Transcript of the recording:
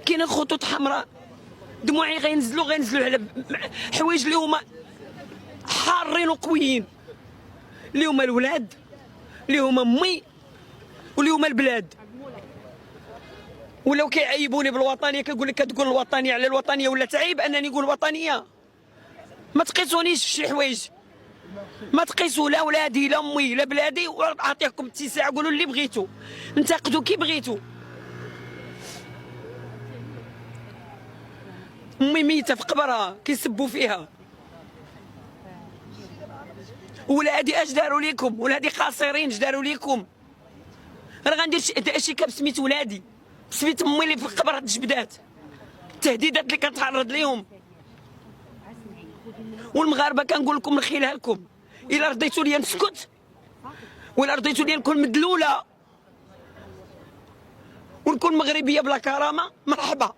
كاينين خطوط حمراء، دموعي غينزلوا على حوايج اللي هما حارين وقويين، اللي هما الولاد، اللي هما امي، واللي هما البلاد. ولو كيعيبوني بالوطنيه كنقول لك كتقول الوطنيه على الوطنيه، ولا تعيب انني نقول وطنيه؟ ما تقيسونيش في شي حوايج، ما تقيسوا لا ولادي لا امي لا بلادي، ونعطيكم اتساع قولوا اللي بغيتوا، انتقدوا كي بغيتوا. امي ميته في قبرها كيسبوا فيها، ولادي اش داروا ليكم؟ ولادي قاصرين اش داروا ليكم؟ انا غندير شي كاب سميت ولادي، سميت امي اللي في القبر تجبدات، التهديدات اللي كنتعرض ليهم. والمغاربه كنقول لكم من خلالكم، الا رضيتوا لي نسكت ولا رضيتوا لي نكون مدلوله ونكون مغربيه بلا كرامه، مرحبا.